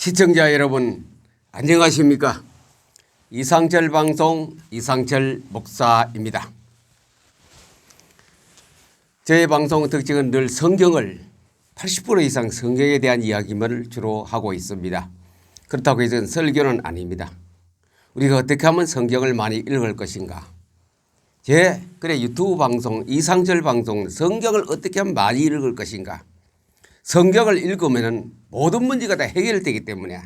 시청자 여러분 안녕하십니까? 이상철 방송 이상철 목사입니다. 저의 방송 특징은 늘 성경을 80% 이상 성경에 대한 이야기만을 주로 하고 있습니다. 그렇다고 해서 설교는 아닙니다. 우리가 어떻게 하면 성경을 많이 읽을 것인가? 제 유튜브 방송 이상철 방송 성경을 어떻게 하면 많이 읽을 것인가? 성경을 읽으면 모든 문제가 다 해결되기 때문에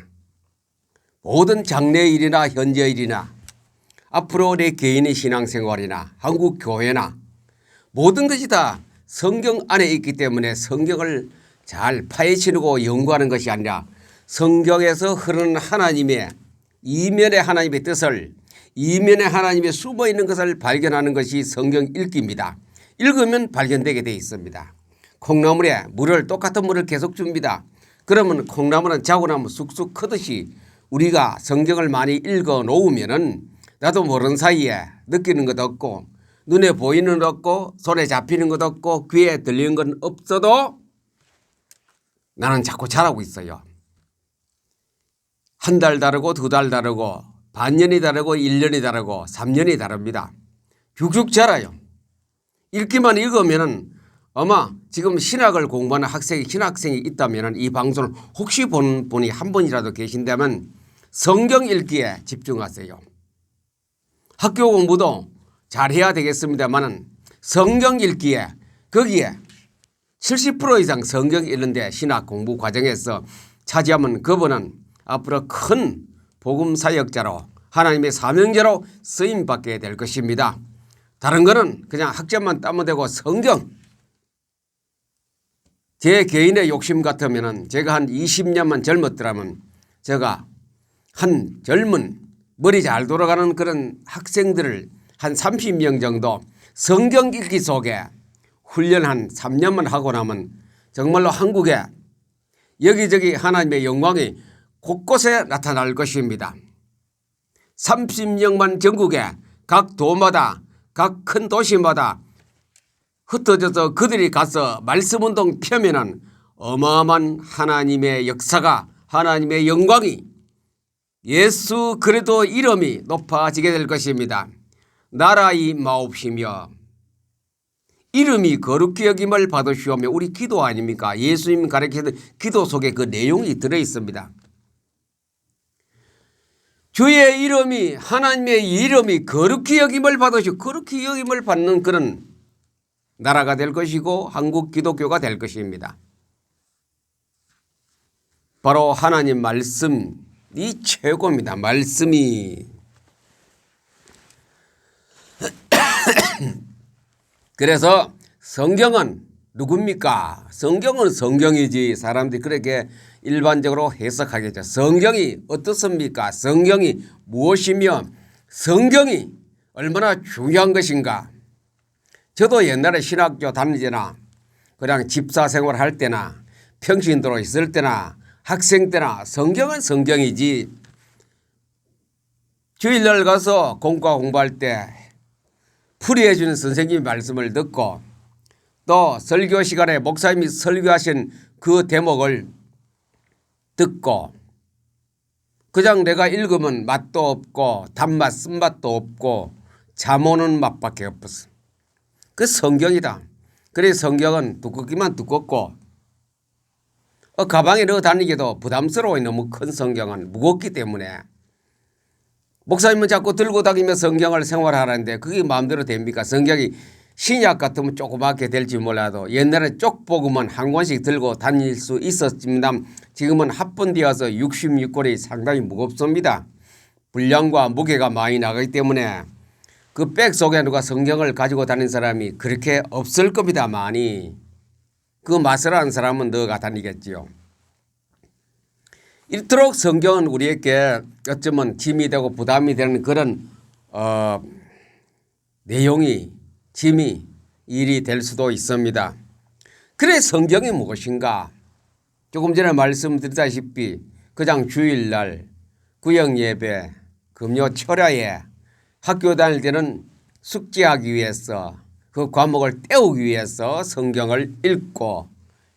모든 장래의 일이나 현재의 일이나 앞으로 내 개인의 신앙생활이나 한국 교회나 모든 것이 다 성경 안에 있기 때문에 성경을 잘 파헤치고 연구하는 것이 아니라 성경에서 흐르는 하나님의 이면의 하나님의 뜻을 이면의 하나님의 숨어있는 것을 발견하는 것이 성경 읽기입니다. 읽으면 발견되게 되어 있습니다. 콩나물에 똑같은 물을 계속 줍니다. 그러면 콩나물은 자고 나면 쑥쑥 크듯이 우리가 성경을 많이 읽어 놓으면은 나도 모르는 사이에 느끼는 것 없고 눈에 보이는 것 없고 손에 잡히는 것 없고 귀에 들리는 건 없어도 나는 자꾸 자라고 있어요. 한 달 다르고 두 달 다르고 반년이 다르고 1년이 다르고 3년이 다릅니다. 쭉쭉 자라요. 읽기만 읽으면은 아마 지금 신학을 공부하는 신학생이 있다면 이 방송을 혹시 본 분이 한 분이라도 계신다면 성경 읽기에 집중하세요. 학교 공부도 잘해야 되겠습니다만 성경 읽기에 거기에 70% 이상 성경 읽는데 신학 공부 과정에서 차지하면 그분은 앞으로 큰 복음 사역자로 하나님의 사명자로 쓰임받게 될 것입니다. 다른 거는 그냥 학점만 따면 되고 성경 제 개인의 욕심 같으면 제가 한 20년만 젊었더라면 제가 한 젊은 머리 잘 돌아가는 그런 학생들을 한 30명 정도 성경 읽기 속에 훈련 한 3년만 하고 나면 정말로 한국에 여기저기 하나님의 영광이 곳곳에 나타날 것입니다. 30명만 전국에 각 도마다 각 큰 도시마다 흩어져서 그들이 가서 말씀운동 펴면은 어마어마한 하나님의 역사가 하나님의 영광이 예수 그리스도 이름이 높아지게 될 것입니다. 나라의 마옵시며 이름이 거룩히 여김을 받으시오며 우리 기도 아닙니까? 예수님 가르치는 기도 속에 그 내용이 들어있습니다. 주의 이름이 하나님의 이름이 거룩히 여김을 받으시고 거룩히 여김을 받는 그런 나라가 될 것이고 한국 기독교가 될 것입니다. 바로 하나님 말씀이 최고입니다. 말씀이. 그래서 성경은 누굽니까? 성경은 성경이지 사람들이 그렇게 일반적으로 해석하겠죠. 성경이 어떻습니까? 성경이 무엇이며 성경이 얼마나 중요한 것인가? 저도 옛날에 신학교 다니거나 그냥 집사 생활할 때나 평신도로 있을 때나 학생 때나 성경은 성경이지 주일날 가서 공과 공부할 때 풀이해 주는 선생님의 말씀을 듣고 또 설교 시간에 목사님이 설교하신 그 대목을 듣고 그냥 내가 읽으면 맛도 없고 단맛 쓴맛도 없고 잠 오는 맛밖에 없었어. 그 성경이다. 그래서 성경은 두껍기만 두껍고 가방에 넣어 다니기도 부담스러워요. 너무 큰 성경은 무겁기 때문에. 목사님은 자꾸 들고 다니며 성경을 생활하는데 그게 마음대로 됩니까? 성경이 신약 같으면 조그맣게 될지 몰라도 옛날에 쪽복음은 한 권씩 들고 다닐 수 있었지만 지금은 합본되어서 66권이 상당히 무겁습니다. 분량과 무게가 많이 나가기 때문에 그 백 속에 누가 성경을 가지고 다니는 사람이 그렇게 없을 겁니다. 많이. 그 맛을 아는 사람은 넣어가 다니겠지요. 이토록 성경은 우리에게 어쩌면 짐이 되고 부담이 되는 그런 내용이 짐이 일이 될 수도 있습니다. 그래 성경이 무엇인가? 조금 전에 말씀드렸다시피 그냥 주일날 구역예배 금요 철야에 학교 다닐 때는 숙제하기 위해서 그 과목을 때우기 위해서 성경을 읽고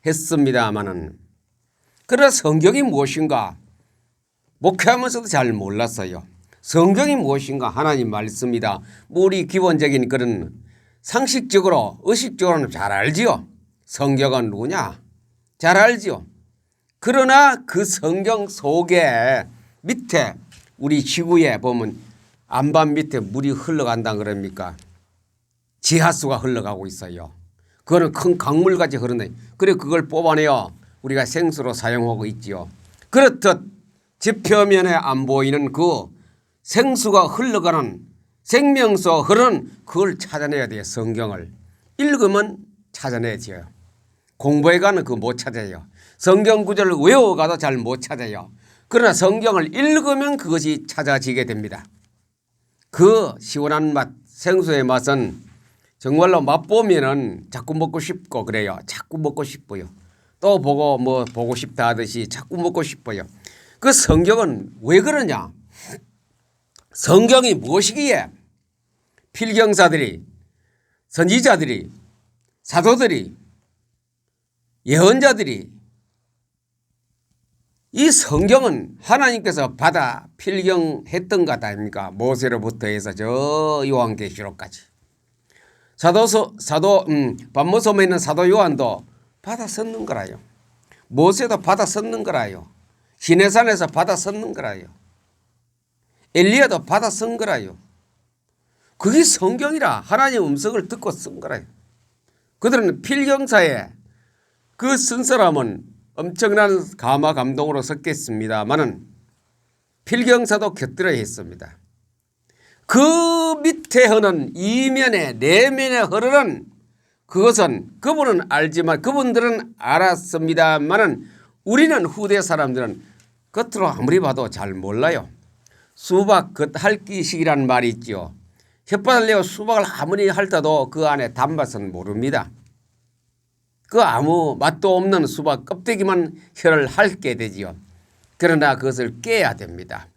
했습니다마는 그러나 성경이 무엇인가? 목회하면서도 잘 몰랐어요. 성경이 무엇인가 하나님 말씀이다. 우리 기본적인 그런 상식적으로 의식적으로는 잘 알지요. 성경은 누구냐? 잘 알지요. 그러나 그 성경 속에 밑에 우리 지구에 보면 안반 밑에 물이 흘러간다 그럽니까? 지하수가 흘러가고 있어요. 그거는 큰 강물같이 흐르네. 그래 그걸 뽑아내어 우리가 생수로 사용하고 있지요. 그렇듯 지표면에 안 보이는 그 생수가 흘러가는 생명수 흐르는 그걸 찾아내야 돼요. 성경을 읽으면 찾아내지요. 공부해 가는 그거 못 찾아요. 성경 구절을 외워가도 잘 못 찾아요. 그러나 성경을 읽으면 그것이 찾아지게 됩니다. 그 시원한 맛, 생수의 맛은 정말로 맛보면은 자꾸 먹고 싶고 그래요. 자꾸 먹고 싶어요. 또 보고 뭐 보고 싶다 하듯이 자꾸 먹고 싶어요. 그 성경은 왜 그러냐? 성경이 무엇이기에 필경사들이, 선지자들이, 사도들이, 예언자들이 이 성경은 하나님께서 받아 필경했던 것 아닙니까? 모세로부터 해서 저 요한계시록까지. 반모섬에 있는 사도 요한도 받아 썼는 거라요. 모세도 받아 썼는 거라요. 시내산에서 받아 썼는 거라요. 엘리야도 받아 쓴 거라요. 그게 성경이라 하나님의 음성을 듣고 쓴 거라요. 그들은 필경사에 그 쓴 사람은 엄청난 감화 감동으로 썼겠습니다마는 필경사도 곁들여 했습니다. 그 밑에 흐르는 이면에 내면에 흐르는 그것은 그분은 알지만 그분들은 알았습니다마는 우리는 후대 사람들은 겉으로 아무리 봐도 잘 몰라요. 수박 겉핥기식이라는 말이 있죠. 혓바닥을 내고 수박을 아무리 핥아도 그 안에 단맛은 모릅니다. 그 아무 맛도 없는 수박 껍데기만 혀를 핥게 되지요. 그러나 그것을 깨야 됩니다.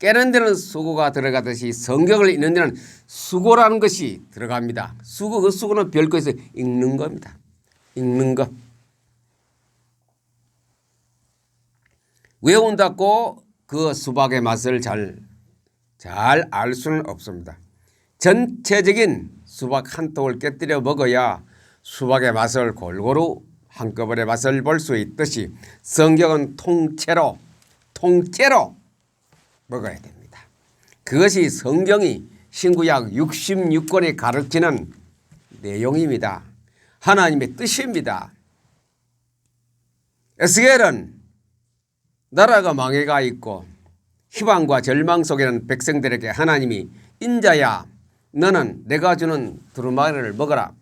깨는 데는 수고가 들어가듯이 성경을 읽는 데는 수고라는 것이 들어갑니다. 수고, 그 수고는 별거에서 읽는 겁니다. 읽는 것. 외운다고 그 수박의 맛을 잘 알 수는 없습니다. 전체적인 수박 한 통을 깨뜨려 먹어야 수박의 맛을 골고루 한꺼번에 맛을 볼 수 있듯이 성경은 통째로 먹어야 됩니다. 그것이 성경이 신구약 66권이 가르치는 내용입니다. 하나님의 뜻입니다. 에스겔은 나라가 망해가 있고 희망과 절망 속에는 백성들에게 하나님이 인자야 너는 내가 주는 두루마리를 먹어라.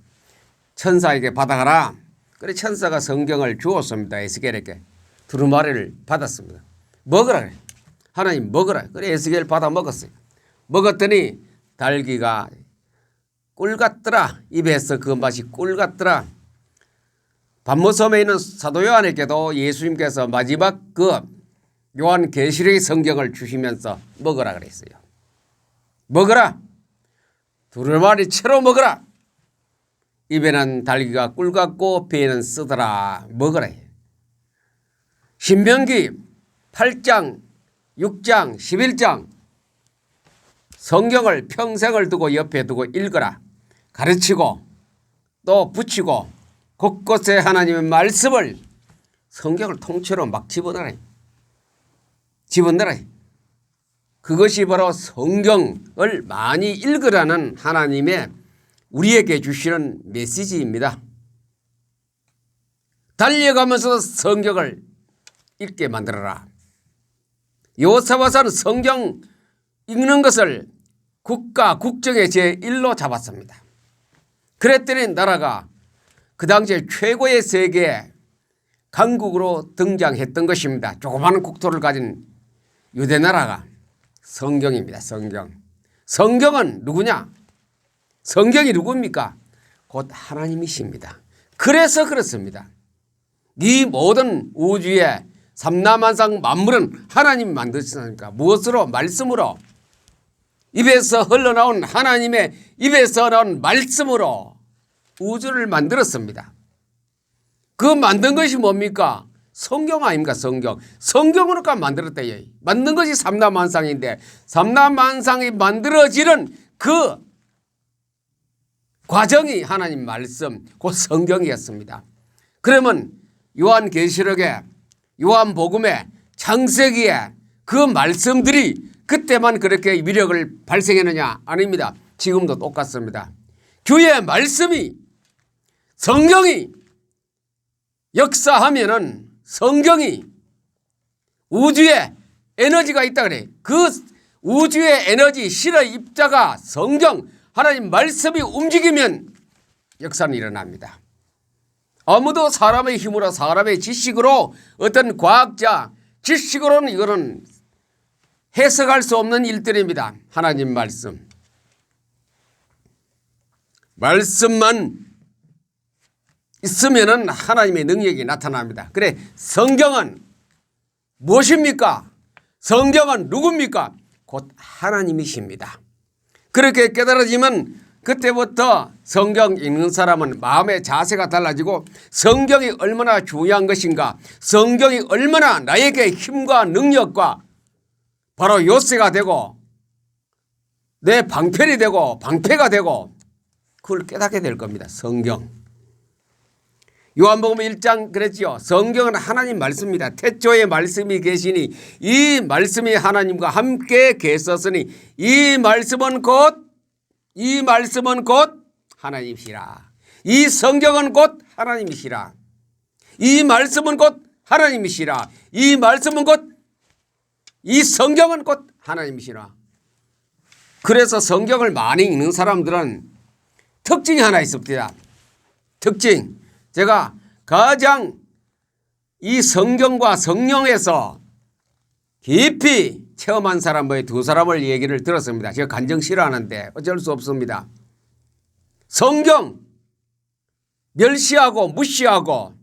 천사에게 받아가라. 그래 천사가 성경을 주었습니다. 에스겔에게 두루마리를 받았습니다. 먹으라 그래. 하나님 먹으라. 그래 에스겔 받아 먹었어요. 먹었더니 달기가 꿀 같더라. 입에서 그 맛이 꿀 같더라. 반모섬에 있는 사도 요한에게도 예수님께서 마지막 그 요한계시록의 성경을 주시면서 먹으라 그랬어요. 먹어라. 두루마리 채로 먹어라. 입에는 달기가 꿀 같고 배에는 쓰더라. 먹으라. 신명기 8장, 6장, 11장 성경을 평생을 두고 옆에 두고 읽어라. 가르치고 또 붙이고 곳곳에 하나님의 말씀을 성경을 통째로 막 집어넣어라. 그것이 바로 성경을 많이 읽으라는 하나님의 우리에게 주시는 메시지입니다. 달려가면서 성경을 읽게 만들어라. 요사바사는 성경 읽는 것을 국가 국정의 제1로 잡았습니다. 그랬더니 나라가 그 당시에 최고의 세계 강국으로 등장했던 것입니다. 조그마한 국토를 가진 유대 나라가 성경입니다. 성경은 누구냐? 성경이 누굽니까? 곧 하나님이십니다. 그래서 그렇습니다. 이 모든 우주의 삼라만상 만물은 하나님이 만드셨으니까 무엇으로? 말씀으로. 입에서 흘러나온 하나님의 입에서 나온 말씀으로 우주를 만들었습니다. 그 만든 것이 뭡니까? 성경 아닙니까? 성경으로 만들었다. 만든 것이 삼라만상인데 삼라만상이 만들어지는 그 과정이 하나님 말씀, 곧 성경이었습니다. 그러면 요한계시록에, 요한복음에, 창세기에 그 말씀들이 그때만 그렇게 위력을 발생했느냐? 아닙니다. 지금도 똑같습니다. 주의 말씀이, 성경이 역사하면은 성경이 우주에 에너지가 있다 그래. 그 우주의 에너지 실의 입자가 성경, 하나님 말씀이 움직이면 역사는 일어납니다. 아무도 사람의 힘으로, 사람의 지식으로, 어떤 과학자 지식으로는 이거는 해석할 수 없는 일들입니다. 하나님 말씀만 있으면은 하나님의 능력이 나타납니다. 그래, 성경은 무엇입니까? 성경은 누굽니까? 곧 하나님이십니다. 그렇게 깨달아지면 그때부터 성경 읽는 사람은 마음의 자세가 달라지고 성경이 얼마나 중요한 것인가, 성경이 얼마나 나에게 힘과 능력과 바로 요새가 되고 내 방편이 되고 방패가 되고 그걸 깨닫게 될 겁니다. 성경. 요한복음 1장 그랬지요. 성경은 하나님 말씀입니다. 태초에 말씀이 계시니 이 말씀이 하나님과 함께 계셨으니 이 말씀은 곧 하나님이시라. 이 성경은 곧 하나님이시라. 이 말씀은 곧 하나님이시라. 이 말씀은 곧 이 성경은 곧 하나님이시라. 그래서 성경을 많이 읽는 사람들은 특징이 하나 있습니다. 특징. 제가 가장 이 성경과 성령에서 깊이 체험한 사람 두 사람을 얘기를 들었습니다. 제가 간증 싫어하는데 어쩔 수 없습니다. 성경 멸시하고 무시하고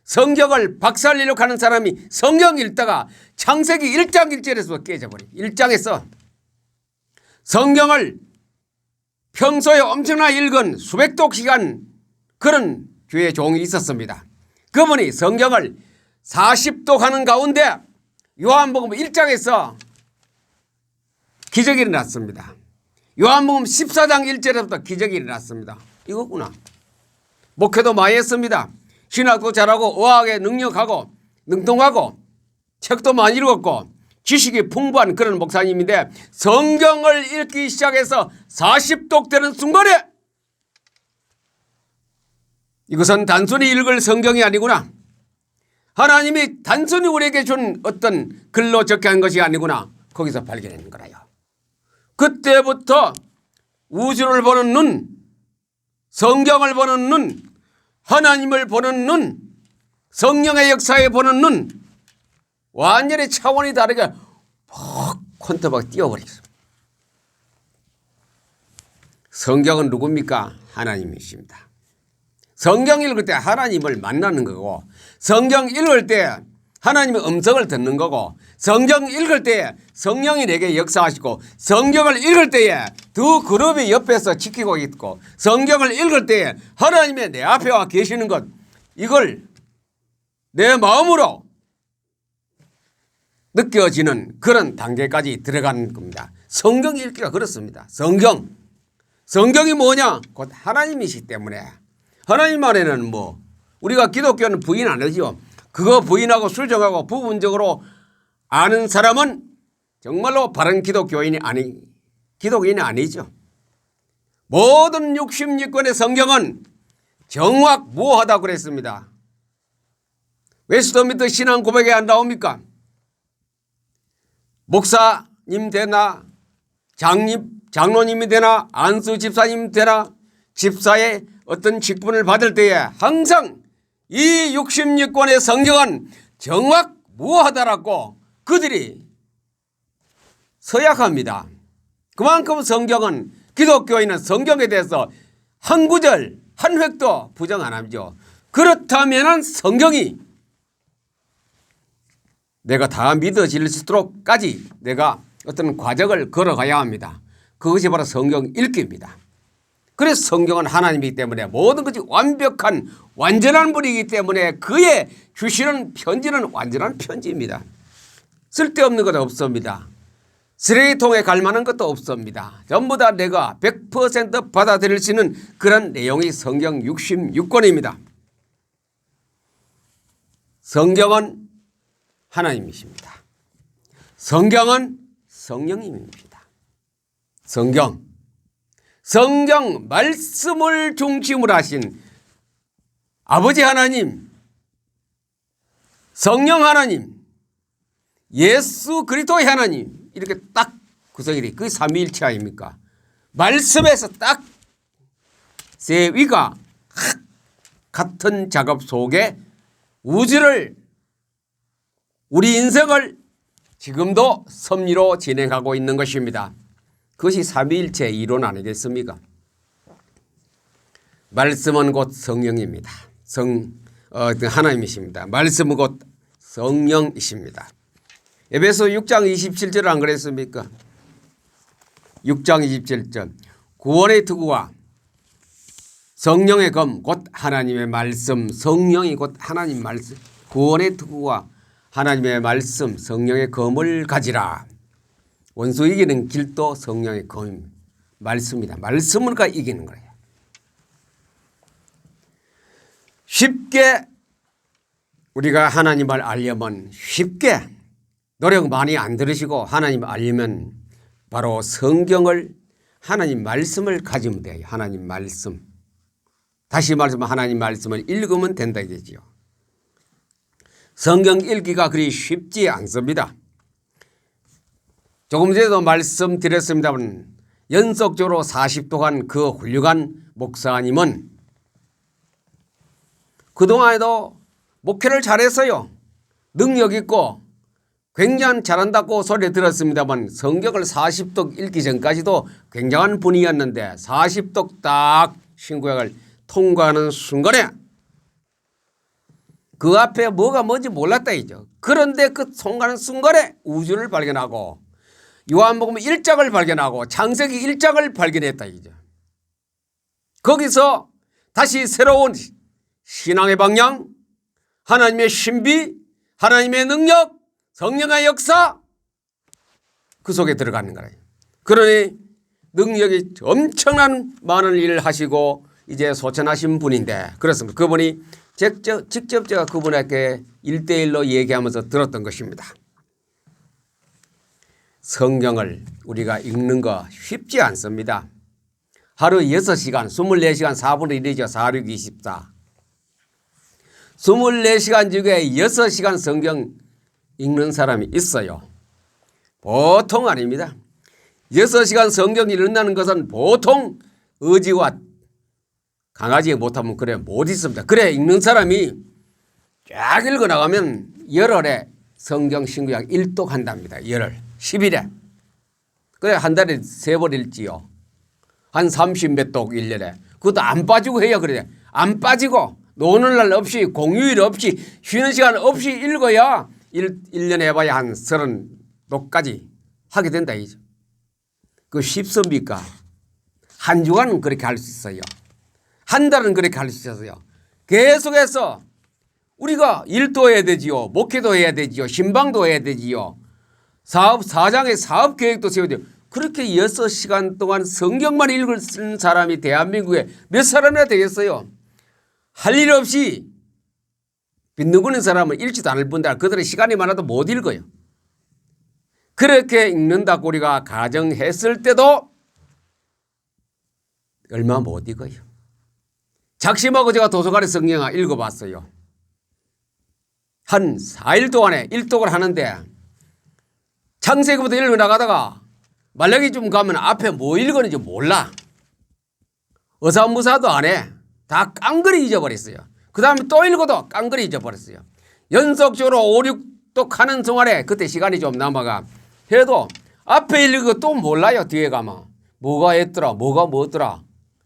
성경을 박살내려고 하는 사람이 성경 읽다가 창세기 1장 1절에서 깨져버려요. 1장에서 성경을 평소에 엄청나게 읽은 수백독 시간 그런 교회 종이 있었습니다. 그분이 성경을 40독 하는 가운데 요한복음 1장에서 기적이 일어났습니다. 요한복음 14장 1절에부터 기적이 일어났습니다. 이거구나. 목회도 많이 했습니다. 신학도 잘하고 의학에 능력하고 능통하고 책도 많이 읽었고 지식이 풍부한 그런 목사님인데 성경을 읽기 시작해서 40독 되는 순간에 이것은 단순히 읽을 성경이 아니구나. 하나님이 단순히 우리에게 준 어떤 글로 적혀한 것이 아니구나. 거기서 발견하는 거라요. 그때부터 우주를 보는 눈, 성경을 보는 눈, 하나님을 보는 눈, 성령의 역사에 보는 눈, 완전히 차원이 다르게 퍽 콘터박 뛰어버리겠어요. 성경은 누굽니까? 하나님이십니다. 성경 읽을 때 하나님을 만나는 거고 성경 읽을 때 하나님의 음성을 듣는 거고 성경 읽을 때 성령이 내게 역사하시고 성경을 읽을 때에 두 그룹이 옆에서 지키고 있고 성경을 읽을 때에 하나님의 내 앞에 와 계시는 것 이걸 내 마음으로 느껴지는 그런 단계까지 들어가는 겁니다. 성경 읽기가 그렇습니다. 성경이 뭐냐? 곧 하나님이시기 때문에 하나님 안에는 뭐 우리가 기독교는 부인 안 하죠. 그거 부인하고 수정하고 부분적으로 아는 사람은 정말로 바른 기독교인이 기독인이 아니죠. 모든 66권의 성경은 정확무오하다고 그랬습니다. 웨스트민스터 신앙 고백에 안 나옵니까? 목사님 되나 장로님이 되나 안수 집사님 되나 집사의 어떤 직분을 받을 때에 항상 이 66권의 성경은 정확무오하다라고 그들이 서약합니다. 그만큼 성경은 기독교인은 성경에 대해서 한 구절 한 획도 부정 안 하죠. 그렇다면 성경이 내가 다 믿어질수록까지 내가 어떤 과정을 걸어가야 합니다. 그것이 바로 성경 읽기입니다. 그래서 성경은 하나님이기 때문에 모든 것이 완벽한 완전한 분이기 때문에 그의 주시는 편지는 완전한 편지입니다. 쓸데없는 것 없습니다. 쓰레기통에 갈 만한 것도 없습니다. 전부 다 내가 100% 받아들일 수 있는 그런 내용이 성경 66권입니다. 성경은 하나님이십니다. 성경은 성령님입니다. 성경 말씀을 중심으로 하신 아버지 하나님, 성령 하나님, 예수 그리스도의 하나님 이렇게 딱 구성이 돼. 그게 삼위일체 아닙니까? 말씀에서 딱 세 위가 같은 작업 속에 우주를 우리 인생을 지금도 섭리로 진행하고 있는 것입니다. 그것이 삼위일체 이론 아니겠습니까? 말씀은 곧 성령입니다. 하나님이십니다. 말씀은 곧 성령이십니다. 에베소 6장 27절 안 그랬습니까? 6장 27절 구원의 투구와 성령의 검 곧 하나님의 말씀, 성령이 곧 하나님 말씀, 구원의 투구와 하나님의 말씀, 성령의 검을 가지라. 원수 이기는 길도 성령의 검, 말씀입니다. 말씀으로 이기는 거예요. 쉽게 우리가 하나님을 알려면 쉽게 노력 많이 안 들으시고 하나님 알려면 바로 성경을 하나님 말씀을 가지면 돼요. 하나님 말씀. 다시 말하면 하나님 말씀을 읽으면 된다 이거지요. 성경 읽기가 그리 쉽지 않습니다. 조금 전에도 말씀드렸습니다만 연속적으로 40도간 그 훌륭한 목사님은 그동안에도 목회를 잘했어요. 능력 있고 굉장히 잘한다고 소리 들었습니다만 성경을 40독 읽기 전까지도 굉장한 분이었는데 40독 딱 신구약을 통과하는 순간에 그 앞에 뭐가 뭔지 몰랐다 이죠. 그런데 그 통과하는 순간에 우주를 발견하고 요한복음 1장을 발견하고 창세기 1장을 발견했다 이죠. 거기서 다시 새로운 신앙의 방향, 하나님의 신비, 하나님의 능력, 성령의 역사 그 속에 들어가는 거예요. 그러니 능력이 엄청난 많은 일을 하시고 이제 소천하신 분인데 그렇습니다. 그분이 직접 제가 그분에게 1대1로 얘기하면서 들었던 것입니다. 성경을 우리가 읽는 거 쉽지 않습니다. 하루 6시간 24시간 4분의 1이죠. 4, 6, 24 24시간 중에 6시간 성경 읽는 사람이 있어요. 보통 아닙니다. 6시간 성경 읽는다는 것은 보통 의지와 강하지 못하면 그래 못 있습니다. 그래 읽는 사람이 쫙 읽어나가면 열흘에 성경 신구약 1독 한답니다. 열흘 10일에. 그래 한 달에 3번 읽지요. 한 30몇 독 1년에. 그것도 안 빠지고 해야 그래. 안 빠지고 노는 날 없이 공휴일 없이 쉬는 시간 없이 읽어야 1년에 해봐야 한 30독까지 하게 된다 이죠. 그 쉽습니까? 한 주간은 그렇게 할 수 있어요. 한 달은 그렇게 할 수 있어요. 계속해서 우리가 일도 해야 되지요. 목회도 해야 되지요. 신방도 해야 되지요. 사장의 사업 계획도 세워야 돼요. 그렇게 6시간 동안 성경만 읽을 수 있는 사람이 대한민국에 몇 사람이나 되겠어요. 할 일 없이 빈둥거리는 사람은 읽지도 않을 뿐더러 그들의 시간이 많아도 못 읽어요. 그렇게 읽는다고 우리가 가정했을 때도 얼마 못 읽어요. 작심하고 제가 도서관에 성경을 읽어봤어요. 한 4일 동안에 1독을 하는데 창세기부터 읽어나가다가 말라기 좀 가면 앞에 뭐 읽었는지 몰라. 어사무사도 안 해. 다 깡그리 잊어버렸어요. 그 다음에 또 읽어도 깡그리 잊어버렸어요. 연속적으로 5, 6독 하는 동안에 그때 시간이 좀 남아가 해도 앞에 읽고 또 몰라요. 뒤에 가면 뭐가 했더라 뭐가 뭐더라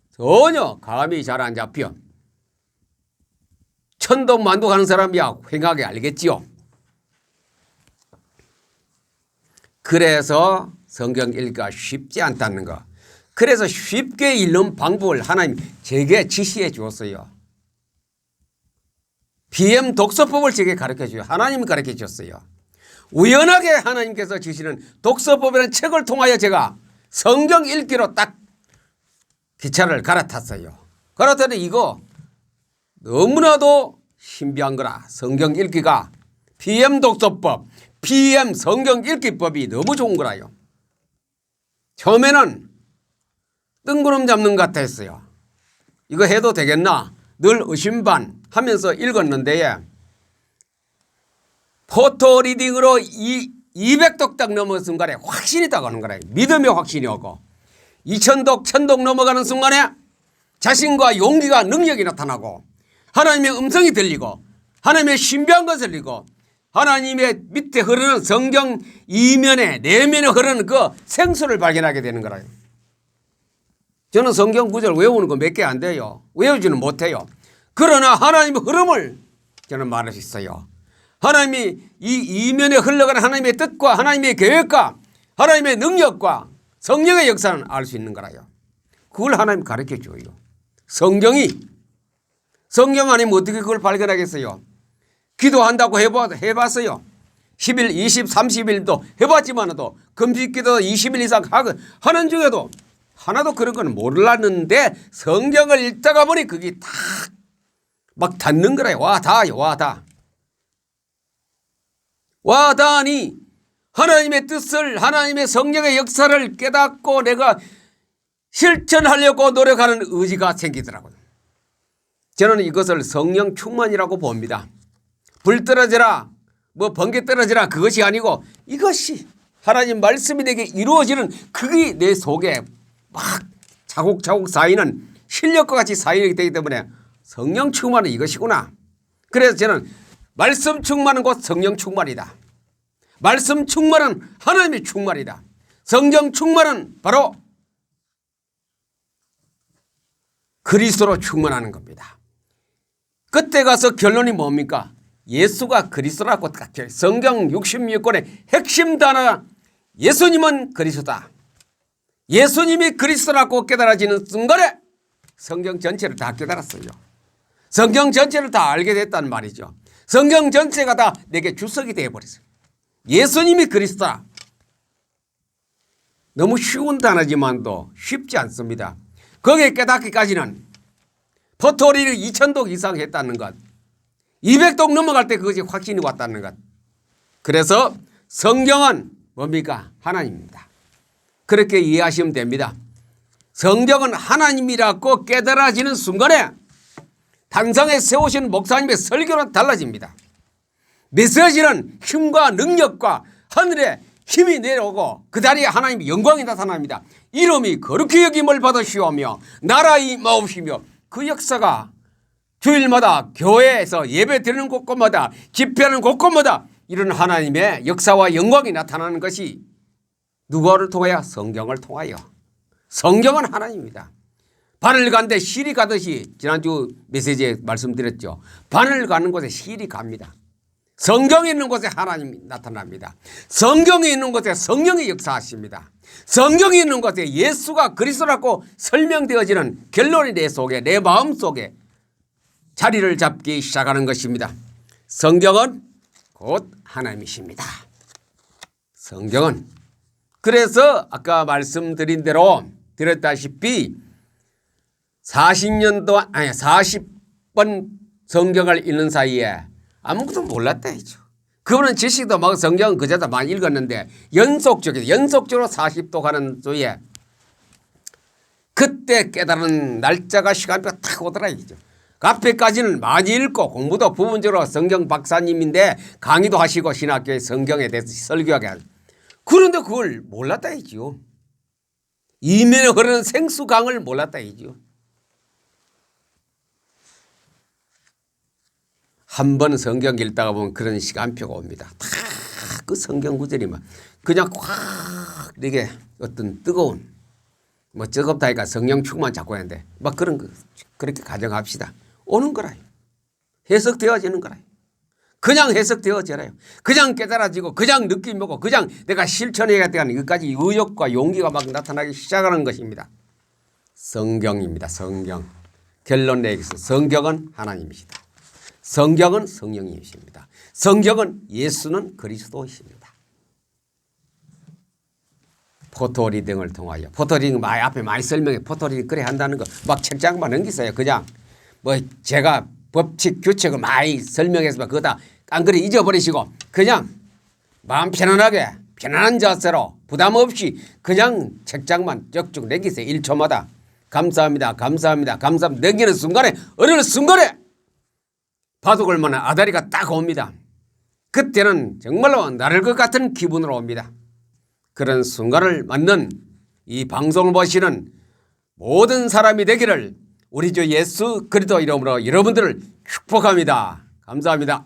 전혀 감이 잘 안 잡혀. 천독 만독 하는 사람이야 휑하게 알겠지요. 그래서 성경 읽기가 쉽지 않다는 거. 그래서 쉽게 읽는 방법을 하나님 제게 지시해 주었어요. BM 독서법을 제게 가르쳐 주요. 하나님이 가르쳐 주셨어요. 우연하게 하나님께서 주시는 독서법이라는 책을 통하여 제가 성경 읽기로 딱 기차를 갈아탔어요. 갈아탔더니 이거 너무나도 신비한 거라. 성경 읽기가 BM 독서법, BM 성경 읽기법이 너무 좋은 거라요. 처음에는 뜬구름 잡는 것 같았어요. 이거 해도 되겠나? 늘 의심반 하면서 읽었는데 포토 리딩으로 200독 딱 넘어간 순간에 확신이 딱 오는 거예요. 믿음의 확신이 오고 2000독, 1000독 넘어가는 순간에 자신과 용기가 능력이 나타나고 하나님의 음성이 들리고 하나님의 신비한 것을 들리고 하나님의 밑에 흐르는 성경 이면에 내면에 흐르는 그 생수를 발견하게 되는 거예요. 저는 성경 구절 외우는 거 몇 개 안 돼요. 외우지는 못해요. 그러나 하나님의 흐름을 저는 말할 수 있어요. 하나님이 이 이면에 흘러가는 하나님의 뜻과 하나님의 계획과 하나님의 능력과 성령의 역사는 알 수 있는 거라요. 그걸 하나님 가르쳐 줘요. 성경 아니면 어떻게 그걸 발견하겠어요. 기도한다고 해봤어요. 10일, 20, 30일도 해봤지만도 금식기도 20일 이상 하는 중에도 하나도 그런 건 몰랐는데 성경을 읽다가 보니 그게 딱 막 닿는 거라요. 와닿으니 하나님의 뜻을 하나님의 성령의 역사를 깨닫고 내가 실천하려고 노력하는 의지가 생기더라고요. 저는 이것을 성령 충만이라고 봅니다. 불 떨어져라 뭐 번개 떨어져라 그것이 아니고 이것이 하나님 말씀이 내게 이루어지는 그게 내 속에 막 차곡차곡 쌓이는 실력과 같이 쌓이게 되기 때문에 성령 충만은 이것이구나. 그래서 저는 말씀 충만은 곧 성령 충만이다. 말씀 충만은 하나님의 충만이다. 성령 충만은 바로 그리스도로 충만하는 겁니다. 그때 가서 결론이 뭡니까? 예수가 그리스도라고 성경 66권의 핵심 단어가 예수님은 그리스도다. 예수님이 그리스도라고 깨달아지는 순간에 성경 전체를 다 깨달았어요. 성경 전체를 다 알게 됐단 말이죠. 성경 전체가 다 내게 주석이 되어버렸어요. 예수님이 그리스도다. 너무 쉬운 단어지만도 쉽지 않습니다. 거기에 깨닫기까지는 포토리를 2000독 이상 했다는 것, 200독 넘어갈 때 그것이 확신이 왔다는 것. 그래서 성경은 뭡니까? 하나님입니다. 그렇게 이해하시면 됩니다. 성경은 하나님이라고 깨달아지는 순간에 단상에 세우신 목사님의 설교는 달라집니다. 메시지는 힘과 능력과 하늘에 힘이 내려오고 그 자리에 하나님의 영광이 나타납니다. 이름이 거룩히 여김을 받으시오며 나라의 마옵시며 그 역사가 주일마다 교회에서 예배 드리는 곳곳마다 집회하는 곳곳마다 이런 하나님의 역사와 영광이 나타나는 것이 누구를 통하여? 성경을 통하여. 성경은 하나님입니다. 바늘 간데 실이 가듯이 지난주 메시지에 말씀드렸죠. 바늘 가는 곳에 실이 갑니다. 성경이 있는 곳에 하나님이 나타납니다. 성경이 있는 곳에 성령이 역사하십니다. 성경이 있는 곳에 예수가 그리스도라고 설명되어지는 결론이 내 속에 내 마음 속에 자리를 잡기 시작하는 것입니다. 성경은 곧 하나님이십니다. 성경은 그래서 아까 말씀드린 대로 드렸다시피 40번 성경을 읽는 사이에 아무것도 몰랐다 했죠. 그분은 지식도 막 성경은 그저도 많이 읽었는데 연속적으로 40도 가는 주에 그때 깨달은 날짜가 시간표가 탁 오더라 이죠. 그 앞에까지는 많이 읽고 공부도 부분적으로 성경 박사님인데 강의도 하시고 신학교에 성경에 대해서 설교하게 하죠. 그런데 그걸 몰랐다 했죠. 이면에 흐르는 생수강을 몰랐다 했죠. 한 번 성경 읽다가 보면 그런 시간표가 옵니다. 다 그 성경 구절이 막 그냥 확 이게 어떤 뜨거운 뭐 뜨겁다 하니까 성령 충만 자꾸 하는데 막 그런 거 그렇게 가정합시다. 오는 거라요. 해석되어지는 거라요. 그냥 해석되어져요. 그냥 깨달아지고 그냥 느낌 오고 그냥 내가 실천해야 되는 것까지 의욕과 용기가 막 나타나기 시작하는 것입니다. 성경입니다. 성경. 결론 내기서 성경은 하나님이시다. 성경은 성령님이십니다. 성경은 예수는 그리스도이십니다. 포토리딩을 통하여 포토리딩 앞에 많이 설명해. 포토리딩 그래 한다는 거 막 책장만 넘기세요. 그냥 뭐 제가 법칙 규칙을 많이 설명해서 그거 다 깡그리 잊어버리시고 그냥 마음 편안하게 편안한 자세로 부담 없이 그냥 책장만 쭉쭉 넘기세요. 1초마다 감사합니다. 감사합니다. 감사합니다. 넘기는 순간에 어느 순간에 바둑을 만한 아다리가 딱 옵니다. 그때는 정말로 나를 것 같은 기분으로 옵니다. 그런 순간을 맞는 이 방송을 보시는 모든 사람이 되기를 우리 주 예수 그리스도 이름으로 여러분들을 축복합니다. 감사합니다.